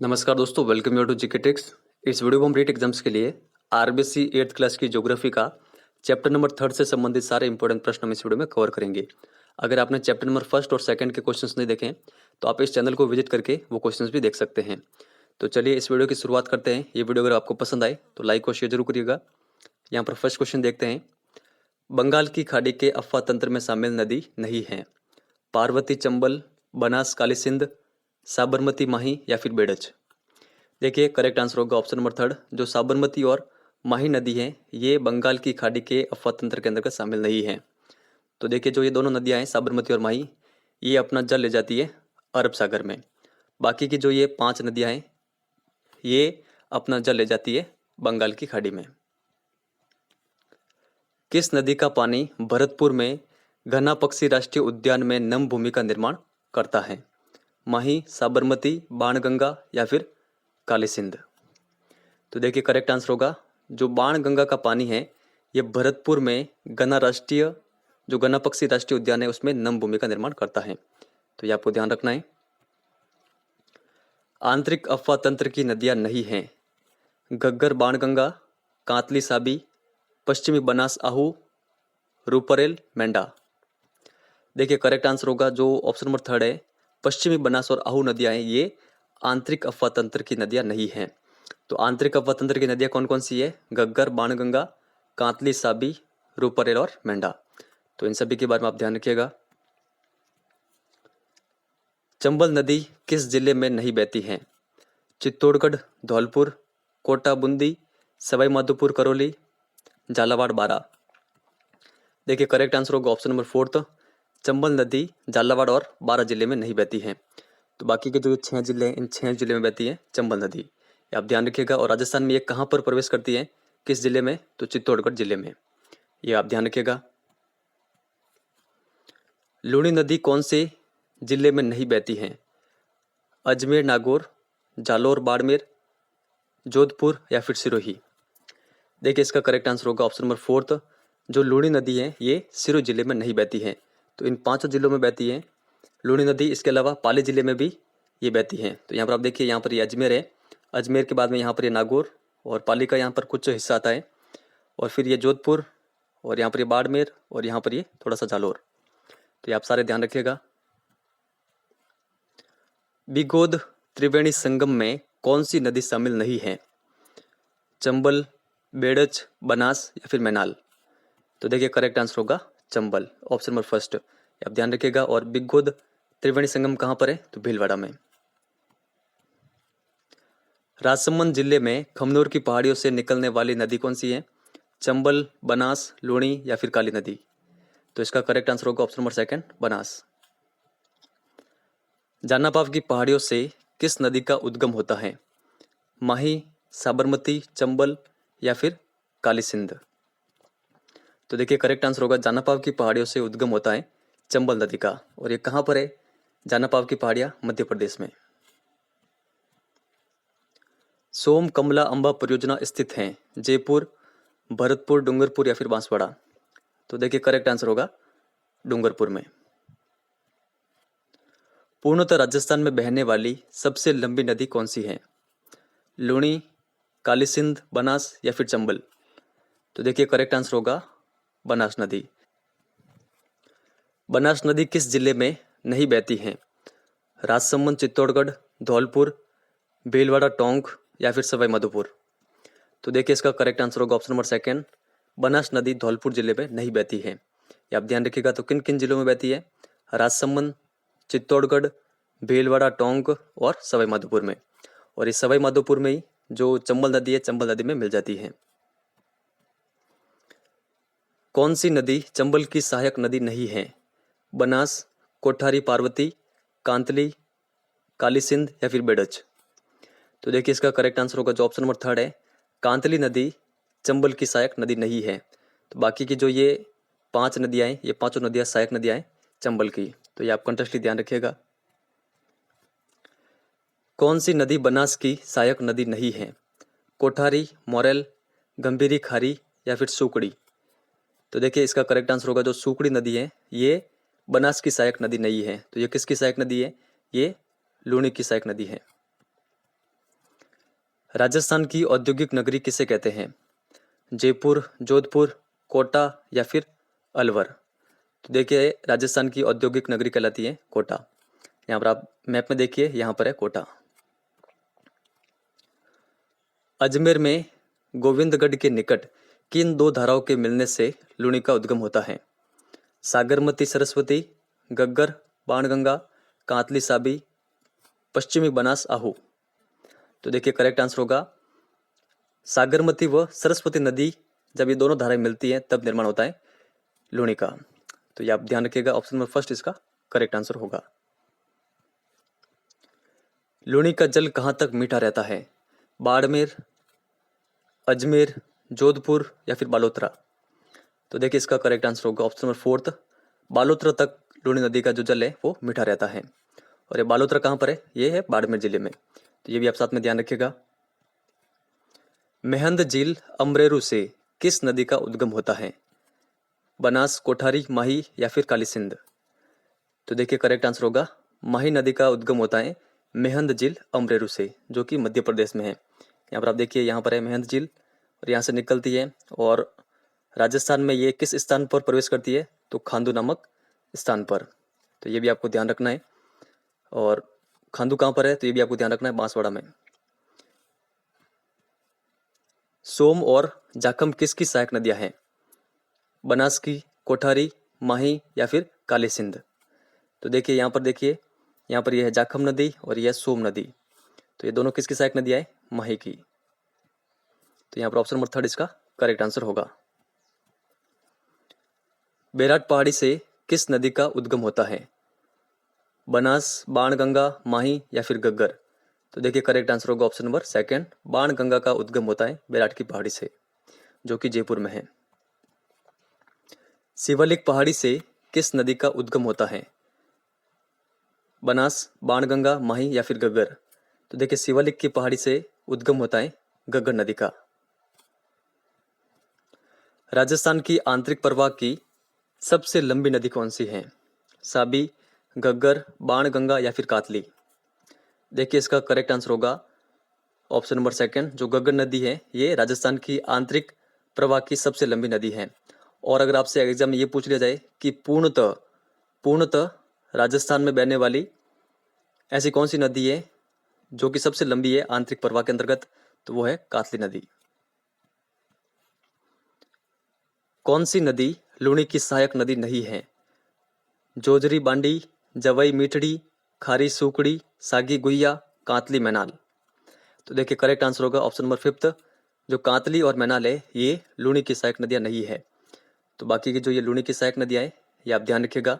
नमस्कार दोस्तों, welcome you to GK tricks. इस वीडियो में हम रीट एग्जाम्स के लिए आरबीसी 8th क्लास की ज्योग्राफी का चैप्टर नंबर 3 से संबंधित सारे इंपॉर्टेंट प्रश्न हम इस वीडियो में कवर करेंगे। अगर आपने चैप्टर नंबर 1 और 2 के क्वेश्चंस नहीं देखे तो आप इस चैनल को विजिट करके वो क्वेश्चंस भी देख सकते हैं। तो चलिए इस वीडियो की शुरुआत करते हैं। ये वीडियो अगर आपको पसंद आए तो लाइक और शेयर जरूर करिएगा। यहाँ पर फर्स्ट क्वेश्चन देखते हैं। बंगाल की खाड़ी के अफवाह तंत्र में शामिल नदी नहीं है। पार्वती, चंबल, बनास, काली सिंध, साबरमती, माही या फिर बेड़च। देखिए करेक्ट आंसर होगा ऑप्शन नंबर 3। जो साबरमती और माही नदी है ये बंगाल की खाड़ी के अफवाह तंत्र के अंतर्गत शामिल नहीं है। तो देखिए जो ये दोनों नदियां हैं साबरमती और माही, ये अपना जल ले जाती है अरब सागर में। बाकी की जो ये 5 नदियां हैं ये अपना जल ले जाती है बंगाल की खाड़ी में। किस नदी का पानी भरतपुर में घना पक्षी राष्ट्रीय उद्यान में नम भूमि का निर्माण करता है? माही, साबरमती, बाणगंगा या फिर काली सिंध। तो देखिए करेक्ट आंसर होगा जो बाणगंगा का पानी है ये भरतपुर में गना पक्षी राष्ट्रीय उद्यान है उसमें नम भूमि का निर्माण करता है। तो ये आपको ध्यान रखना है। आंतरिक अफवाह तंत्र की नदियां नहीं हैं। घग्गर, बाणगंगा, कांतली, साबी, पश्चिमी बनास, आहू, रूपरेल, मेंढा। देखिए करेक्ट आंसर होगा जो ऑप्शन नंबर 3 है। पश्चिमी बनास और आहू नदियां हैं ये आंतरिक अफवाह तंत्र की नदियां नहीं हैं। तो आंतरिक अफवाह तंत्र की नदियां कौन कौन सी है? घग्गर, बाणगंगा, कांतली, साबी, रूपरेल और मेंढा। तो इन सभी के बारे में आप ध्यान रखिएगा। चंबल नदी किस जिले में नहीं बहती है? चित्तौड़गढ़, धौलपुर, कोटा, बूंदी, सवाई माधोपुर, करौली, झालावाड़, बारा। देखिए करेक्ट आंसर होगा ऑप्शन नंबर 4। चंबल नदी झालावाड़ और बारा जिले में नहीं बहती है। तो बाकी के जो 6 जिले हैं इन 6 जिले में बहती है चंबल नदी। ये आप ध्यान रखिएगा। और राजस्थान में ये कहाँ पर प्रवेश करती है, किस जिले में? तो चित्तौड़गढ़ जिले में। ये आप ध्यान रखिएगा। लूनी नदी कौन से जिले में नहीं बहती है? अजमेर, नागौर, जालौर, बाड़मेर, जोधपुर या फिर सिरोही। देखिए इसका करेक्ट आंसर होगा ऑप्शन नंबर 4। जो लूनी नदी है ये सिरोही जिले में नहीं बहती है। तो इन 5 जिलों में बहती है लूनी नदी। इसके अलावा पाली जिले में भी ये बहती है। तो यहाँ पर आप देखिए यहाँ पर ये अजमेर है, अजमेर के बाद में यहाँ पर ये नागौर और पाली का यहाँ पर कुछ हिस्सा आता है, और फिर ये जोधपुर, और यहाँ पर ये बाड़मेर, और यहाँ पर ये थोड़ा सा जालौर। तो ये आप सारे ध्यान रखिएगा। बिगोद त्रिवेणी संगम में कौन सी नदी शामिल नहीं है? चंबल, बेड़च, बनास या फिर मैनाल। तो देखिए करेक्ट आंसर होगा चंबल, ऑप्शन नंबर 1। आप ध्यान रखिएगा। और बिगोद त्रिवेणी संगम कहाँ पर है? तो भीलवाड़ा में। राजसमंद जिले में खमनोर की पहाड़ियों से निकलने वाली नदी कौन सी है? चंबल, बनास, लूणी या फिर काली नदी। तो इसका करेक्ट आंसर होगा ऑप्शन नंबर 2, बनास। जानापाव की पहाड़ियों से किस नदी का उद्गम होता है? माही, साबरमती, चंबल या फिर काली सिंध। तो देखिए करेक्ट आंसर होगा जानापाव की पहाड़ियों से उद्गम होता है चंबल नदी का। और ये कहाँ पर है? जानापाव की पहाड़ियां मध्य प्रदेश में। सोम कमला अंबा परियोजना स्थित है जयपुर, भरतपुर, डूंगरपुर या फिर बांसवाड़ा। तो देखिए करेक्ट आंसर होगा डूंगरपुर में। पूर्णतः राजस्थान में बहने वाली सबसे लंबी नदी कौन सी है? लूणी, काली सिंध, बनास या फिर चंबल। तो देखिए करेक्ट आंसर होगा बनास नदी। बनास नदी किस जिले में नहीं बहती है? राजसमंद, चित्तौड़गढ़, धौलपुर, भीलवाड़ा, टोंक या फिर सवाई माधोपुर। तो देखिए इसका करेक्ट आंसर होगा ऑप्शन नंबर 2। बनास नदी धौलपुर जिले में नहीं बहती है। ये आप ध्यान रखिएगा। तो किन किन जिलों में बहती है? राजसमंद, चित्तौड़गढ़, भीलवाड़ा, टोंक और सवाई माधोपुर में। और इस सवाई माधोपुर में ही जो चंबल नदी है चंबल नदी में मिल जाती है। कौन सी नदी चंबल की सहायक नदी नहीं है? बनास, कोठारी, पार्वती, कांतली, काली सिंध या फिर बेड़च। तो देखिए इसका करेक्ट आंसर होगा जो ऑप्शन नंबर 3 है, कांतली नदी चंबल की सहायक नदी नहीं है। तो बाकी की जो ये 5 नदियां हैं ये पांचों नदियां सहायक नदियां हैं चंबल की। तो ये आप कंटेक्स्टली ध्यान रखिएगा। कौन सी नदी बनास की सहायक नदी नहीं है? कोठारी, मोरेल, गंभीरी, खारी या फिर सुकड़ी। तो देखिए इसका करेक्ट आंसर होगा जो सुकड़ी नदी है ये बनास की सहायक नदी नहीं है। तो ये किसकी सहायक नदी है? ये लूणी की सहायक नदी है। राजस्थान की औद्योगिक नगरी किसे कहते हैं? जयपुर, जोधपुर, कोटा या फिर अलवर? तो देखिए राजस्थान की औद्योगिक नगरी कहलाती है कोटा। यहाँ पर आप मैप में देखिए, यहाँ पर है कोटा। अजमेर में गोविंदगढ़ के निकट किन दो धाराओं के मिलने से लूणी का उद्गम होता है? सागरमती सरस्वती, गग्गर बाणगंगा, कांतली साबी, पश्चिमी बनास आहू? तो देखिए करेक्ट आंसर होगा सागरमती व सरस्वती नदी, जब ये दोनों धाराएं मिलती हैं तब निर्माण होता है लूणी का। तो ये आप ध्यान रखिएगा, ऑप्शन नंबर फर्स्ट इसका करेक्ट आंसर होगा। लूणी का जल कहाँ तक मीठा रहता है? बाड़मेर, अजमेर, जोधपुर या फिर बालोतरा? तो देखिए इसका करेक्ट आंसर होगा ऑप्शन नंबर फोर्थ, बालोतरा तक लूणी नदी का जो जल है वो मीठा रहता है। और ये बालोतरा कहाँ पर है? ये है बाड़मेर जिले में। तो ये भी आप साथ में ध्यान रखिएगा। मेहंद झील अमरेरू से किस नदी का उद्गम होता है? बनास, कोठारी, माही या फिर काली सिंध? तो देखिए करेक्ट आंसर होगा माही नदी का उद्गम होता है मेहंद झील अमरेरू से, जो कि मध्य प्रदेश में है। यहाँ पर आप देखिए, यहाँ पर है मेहंद झील और यहाँ से निकलती है। और राजस्थान में ये किस स्थान पर प्रवेश करती है? तो खांदू नामक स्थान पर। तो ये भी आपको ध्यान रखना है। और खांदू कहाँ पर है? तो ये भी आपको ध्यान रखना है, बांसवाड़ा में। सोम और जाखम किसकी सहायक नदियां हैं? बनास की, कोठारी, माही या फिर काली सिंध? तो देखिए यहाँ पर देखिए, यहाँ पर यह है जाखम नदी और यह सोम नदी। तो ये दोनों किसकी सहायक नदियां हैं? माही की। तो यहाँ पर ऑप्शन नंबर थर्ड इसका करेक्ट आंसर होगा। बैराट पहाड़ी से किस नदी का उद्गम होता है? बनास, बाणगंगा, माही या फिर गग्गर? तो देखिए करेक्ट आंसर होगा ऑप्शन नंबर सेकंड, बाणगंगा का उद्गम होता है बैराट की पहाड़ी से, जो कि जयपुर में है। शिवालिक पहाड़ी से किस नदी का उद्गम होता है? बनास, बाणगंगा, माही या फिर गग्गर? तो देखिए शिवालिक की पहाड़ी से उद्गम होता है गग्गर नदी का। राजस्थान की आंतरिक प्रवाह की सबसे लंबी नदी कौन सी है? साबी, गग्गर, बाणगंगा या फिर कातली? देखिए इसका करेक्ट आंसर होगा ऑप्शन नंबर सेकंड, जो गग्गर नदी है ये राजस्थान की आंतरिक प्रवाह की सबसे लंबी नदी है। और अगर आपसे एग्जाम में ये पूछ लिया जाए कि पूर्णतः राजस्थान में बहने वाली ऐसी कौन सी नदी है जो कि सबसे लंबी है आंतरिक प्रवाह के अंतर्गत, तो वो है कातली नदी। कौन सी नदी लूणी की सहायक नदी नहीं है? जोजरी बांडी, जवई मीठड़ी, खारी सूकड़ी, सागी गुहिया, कातली मैनाल? तो देखिए करेक्ट आंसर होगा ऑप्शन नंबर फिफ्थ, जो कातली और मैनाल है ये लूणी की सहायक नदियां नहीं है। तो बाकी की जो ये लूणी की सहायक नदियां हैं ये आप ध्यान रखिएगा।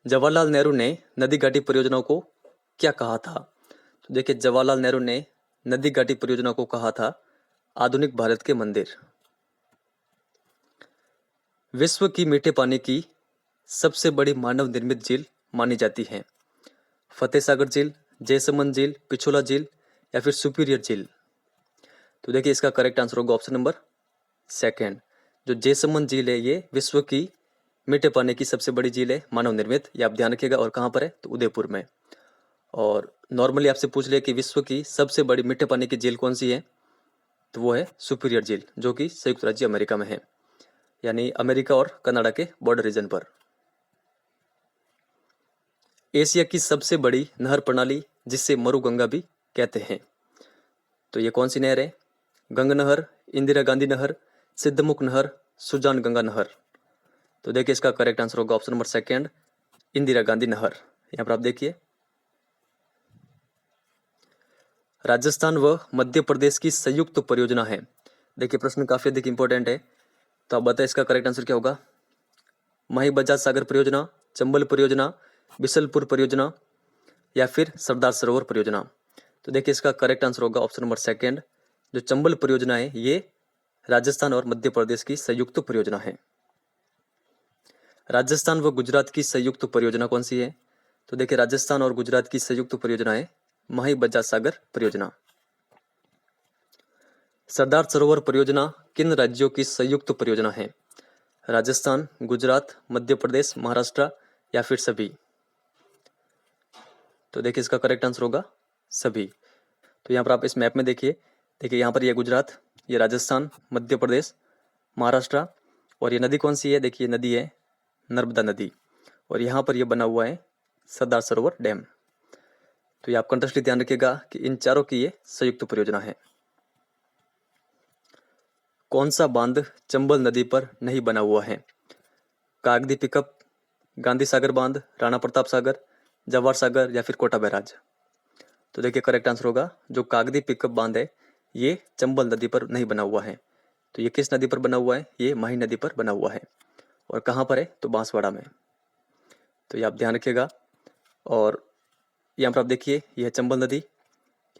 जवाहरलाल नेहरू ने नदी घाटी परियोजनाओं को क्या कहा था? तो देखिए जवाहरलाल नेहरू ने नदी घाटी परियोजना को कहा था आधुनिक भारत के मंदिर। विश्व की मीठे पानी की सबसे बड़ी मानव निर्मित झील मानी जाती है? फतेह सागर झील, जयसमंद झील, पिछोला झील या फिर सुपीरियर झील? तो देखिए इसका करेक्ट आंसर होगा ऑप्शन नंबर सेकंड, जो जयसमंद झील है ये विश्व की मीठे पानी की सबसे बड़ी झील है मानव निर्मित। ये आप ध्यान रखिएगा। और कहाँ पर है? तो उदयपुर में। और नॉर्मली आपसे पूछ लिया कि विश्व की सबसे बड़ी मीठे पानी की झील कौन सी है, तो वो है सुपीरियर झील, जो कि संयुक्त राज्य अमेरिका में है, यानी अमेरिका और कनाडा के बॉर्डर रीजन पर। एशिया की सबसे बड़ी नहर प्रणाली जिसे मरुगंगा भी कहते हैं, तो ये कौन सी नहर है? गंगा नहर, इंदिरा गांधी नहर, सिद्धमुख नहर, सुजान गंगा नहर? तो देखिए इसका करेक्ट आंसर होगा option number second, Indira Gandhi नहर। यहां पर आप देखिए राजस्थान व मध्य प्रदेश की संयुक्त परियोजना है। देखिए प्रश्न काफी अधिक इंपॉर्टेंट है, तो आप बताएं इसका करेक्ट आंसर क्या होगा? माही बजाज सागर परियोजना, चंबल परियोजना, बिसलपुर परियोजना या फिर सरदार सरोवर परियोजना? तो देखिए इसका करेक्ट आंसर होगा ऑप्शन नंबर सेकंड, जो चंबल परियोजना है ये राजस्थान और मध्य प्रदेश की संयुक्त परियोजना है। राजस्थान व गुजरात की संयुक्त परियोजना कौन सी है? तो देखिए राजस्थान और गुजरात की संयुक्त परियोजना है माही बजाज सागर परियोजना। सरदार सरोवर परियोजना किन राज्यों की संयुक्त परियोजना है? राजस्थान, गुजरात, मध्य प्रदेश, महाराष्ट्र या फिर सभी? तो देखिए इसका करेक्ट आंसर होगा सभी। तो यहाँ पर आप इस मैप में देखिए यहाँ पर ये गुजरात, ये राजस्थान, मध्य प्रदेश, महाराष्ट्र, और ये नदी कौन सी है, देखिए नदी है नर्मदा नदी, और यहाँ पर ये बना हुआ है सरदार सरोवर डैम। तो ये आप कंटेस्टली ध्यान रखिएगा कि इन चारों की ये संयुक्त परियोजना है। कौन सा बांध चंबल नदी पर नहीं बना हुआ है? कागदी पिकअप, गांधी सागर बांध, राणा प्रताप सागर, जवाहर सागर या फिर कोटा बैराज। तो देखिए करेक्ट आंसर होगा जो कागदी पिकअप बांध है ये चंबल नदी पर नहीं बना हुआ है। तो ये किस नदी पर बना हुआ है? ये माही नदी पर बना हुआ है। और कहाँ पर है? तो बांसवाड़ा में। तो ये आप ध्यान रखिएगा। और यहाँ पर आप देखिए ये है चंबल नदी,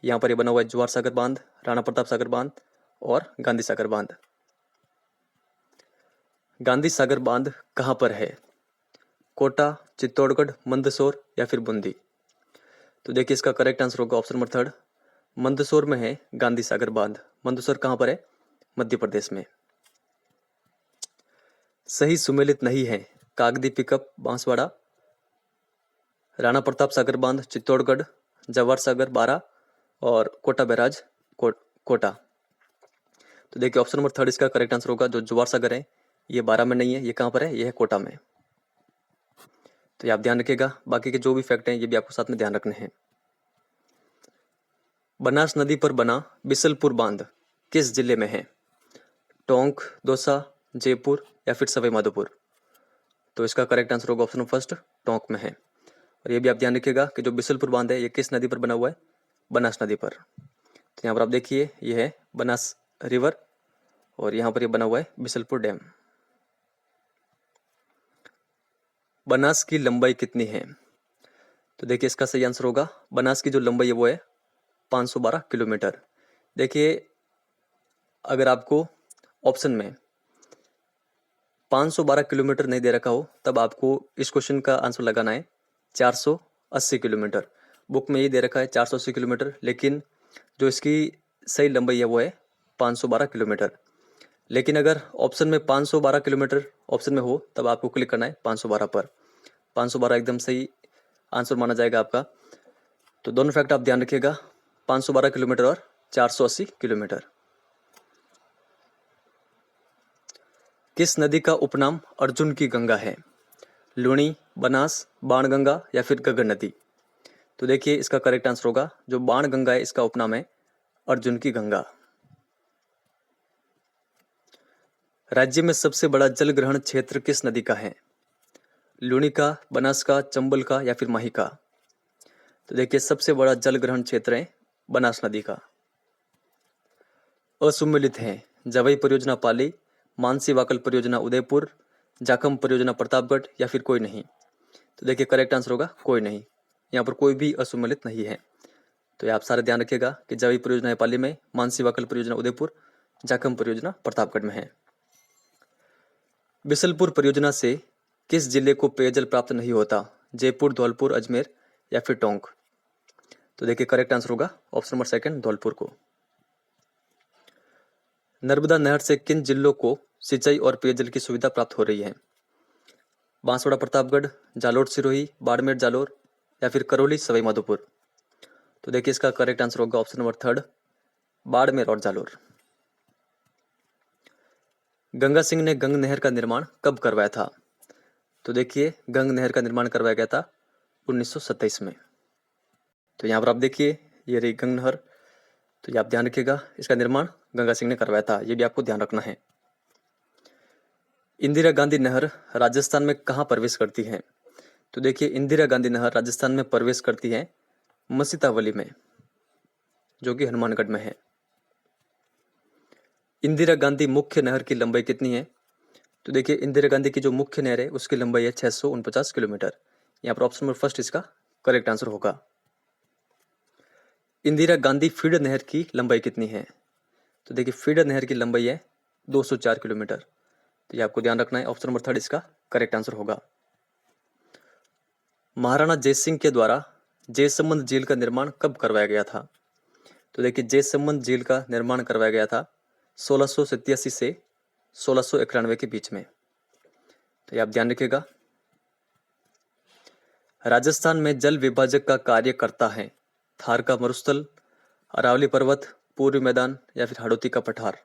यहाँ पर ये बना हुआ है जवाहर सागर बांध, राणा प्रताप सागर बांध और गांधी सागर बांध। गांधी सागर बांध कहाँ पर है? कोटा, चित्तौड़गढ़, मंदसौर या फिर बूंदी। तो देखिए इसका करेक्ट आंसर होगा ऑप्शन नंबर 3, मंदसौर में है गांधी सागर बांध। मंदसौर कहाँ पर है? मध्य प्रदेश में। सही सुमेलित नहीं है कागदी पिकअप बांसवाड़ा, राणा प्रताप सागर बांध चित्तौड़गढ़, जवाहर सागर बारा और कोटा बैराज कोटा। तो देखिए ऑप्शन नंबर 3 इसका करेक्ट आंसर होगा। जो जवाहर सागर है ये बारा में नहीं है, ये कहाँ पर है? ये है कोटा में। तो ये आप ध्यान रखिएगा। बाकी के जो भी फैक्ट हैं ये भी आपको साथ में ध्यान रखने हैं। बनास नदी पर बना बिसलपुर बांध किस जिले में है? टोंक, दौसा, जयपुर या फिर सवाई माधोपुर। तो इसका करेक्ट आंसर होगा ऑप्शन नंबर 1 टोंक में है। और ये भी आप ध्यान रखिएगा कि जो बिसलपुर बांध है ये किस नदी पर बना हुआ है? बनास नदी पर। तो यहाँ पर आप देखिए ये है बनास रिवर और यहाँ पर ये बना हुआ है बिसलपुर डैम। बनास की लंबाई कितनी है? तो देखिए इसका सही आंसर होगा बनास की जो लंबाई है वो है 512 किलोमीटर। देखिए अगर आपको ऑप्शन में 512 किलोमीटर नहीं दे रखा हो तब आपको इस क्वेश्चन का आंसर लगाना है 480 किलोमीटर। बुक में ये दे रखा है 480 किलोमीटर, लेकिन जो इसकी सही लंबाई है वो है 512 किलोमीटर। लेकिन अगर ऑप्शन में 512 किलोमीटर ऑप्शन में हो तब आपको क्लिक करना है 512 पर। 512 एकदम सही आंसर माना जाएगा आपका। तो दोनों फैक्ट आप ध्यान रखिएगा, 512 किलोमीटर और 480 किलोमीटर। किस नदी का उपनाम अर्जुन की गंगा है? लूणी, बनास, बाणगंगा या फिर गगन नदी। तो देखिए इसका करेक्ट आंसर होगा जो बाणगंगा है इसका उपनाम है अर्जुन की गंगा। राज्य में सबसे बड़ा जल ग्रहण क्षेत्र किस नदी का है? लूणी का, बनास का, चंबल का या फिर माही का। तो देखिए सबसे बड़ा जल ग्रहण क्षेत्र है बनास नदी का। असुमेलित है जवाई परियोजना पाली, मानसी वाकल परियोजना उदयपुर, जाखम परियोजना प्रतापगढ़ या फिर कोई नहीं। तो देखिए करेक्ट आंसर होगा कोई नहीं। यहाँ पर कोई भी असुमेलित नहीं है। तो ये आप सारे ध्यान रखिएगा कि जवाई परियोजना है पाली में, मानसी वाकल परियोजना उदयपुर, जाखम परियोजना प्रतापगढ़ में है। बिसलपुर परियोजना से किस जिले को पेयजल प्राप्त नहीं होता? जयपुर, धौलपुर, अजमेर या फिर टोंक। तो देखिए करेक्ट आंसर होगा ऑप्शन नंबर 2 धौलपुर को। नर्मदा नहर से किन जिलों को सिंचाई और पेयजल की सुविधा प्राप्त हो रही है? बांसवाड़ा प्रतापगढ़, जालोर सिरोही, बाड़मेर जालोर या फिर करौली सवाई माधोपुर। तो देखिए इसका करेक्ट आंसर होगा ऑप्शन नंबर 3 बाड़मेर और जालोर। गंगा सिंह ने गंग नहर का निर्माण कब करवाया था? तो देखिए गंग नहर का निर्माण करवाया गया था 1927 में। तो यहाँ पर आप देखिए ये रही गंग नहर। तो ये आप ध्यान रखिएगा इसका निर्माण गंगा सिंह ने करवाया था, ये भी आपको ध्यान रखना है। इंदिरा गांधी नहर राजस्थान में कहाँ प्रवेश करती है? तो देखिए इंदिरा गांधी नहर राजस्थान में प्रवेश करती है मसीतावली में, जो कि हनुमानगढ़ में है। इंदिरा गांधी मुख्य नहर की लंबाई कितनी है? तो देखिए इंदिरा गांधी की जो मुख्य नहर है उसकी लंबाई है 649 किलोमीटर। यहाँ पर ऑप्शन नंबर 1 इसका करेक्ट आंसर होगा। इंदिरा गांधी फीडर नहर की लंबाई कितनी है? तो देखिए फीडर नहर की लंबाई है 204 किलोमीटर। तो ये आपको ध्यान रखना है, ऑप्शन नंबर 3 इसका करेक्ट आंसर होगा। महाराणा जयसिंह के द्वारा जयसमंद झील का निर्माण कब करवाया गया था? तो देखिए जयसमंद झील का निर्माण करवाया गया था 1687 से 1691 के बीच में। तो ये आप ध्यान रखिएगा। राजस्थान में जल विभाजक का कार्य करता है? थार का मरुस्थल, अरावली पर्वत, पूर्वी मैदान या फिर हाड़ौती का पठार?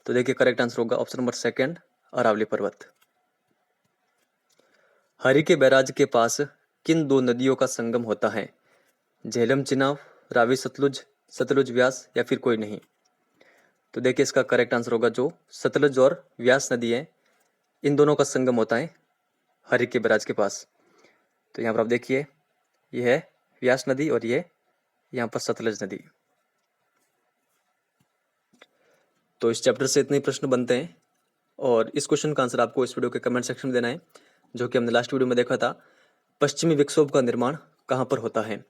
तो देखिए करेक्ट आंसर होगा ऑप्शन नंबर सेकंड, अरावली पर्वत। हरि के बैराज के पास किन दो नदियों का संगम होता है? झेलम चिनाब, रावी सतलुज, सतलुज व्यास या फिर कोई नहीं? तो देखिए इसका करेक्ट आंसर होगा जो सतलुज और व्यास नदी है, इन दोनों का संगम होता है हरि के बैराज के पास। तो यहाँ पर आप देखिए ये है व्यास नदी और ये यहाँ पर सतलुज नदी। तो इस चैप्टर से इतने प्रश्न बनते हैं और इस क्वेश्चन का आंसर आपको इस वीडियो के कमेंट सेक्शन में देना है, जो कि हमने लास्ट वीडियो में देखा था। पश्चिमी विक्षोभ का निर्माण कहाँ पर होता है?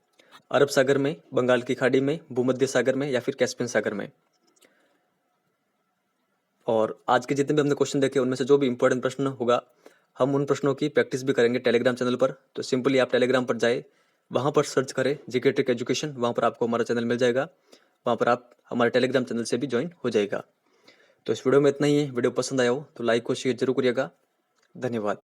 अरब सागर में, बंगाल की खाड़ी में, भूमध्य सागर में या फिर कैस्पियन सागर में? और आज के जितने भी हमने क्वेश्चन देखे उनमें से जो भी इंपॉर्टेंट प्रश्न होगा हम उन प्रश्नों की प्रैक्टिस भी करेंगे टेलीग्राम चैनल पर। तो सिंपली आप टेलीग्राम पर जाए, वहाँ पर सर्च करें जीके ट्रिक एजुकेशन, वहाँ पर आपको हमारा चैनल मिल जाएगा, वहाँ पर आप हमारे टेलीग्राम चैनल से भी ज्वाइन हो जाएगा। तो इस वीडियो में इतना ही है। वीडियो पसंद आया हो तो लाइक और शेयर जरूर करिएगा। धन्यवाद।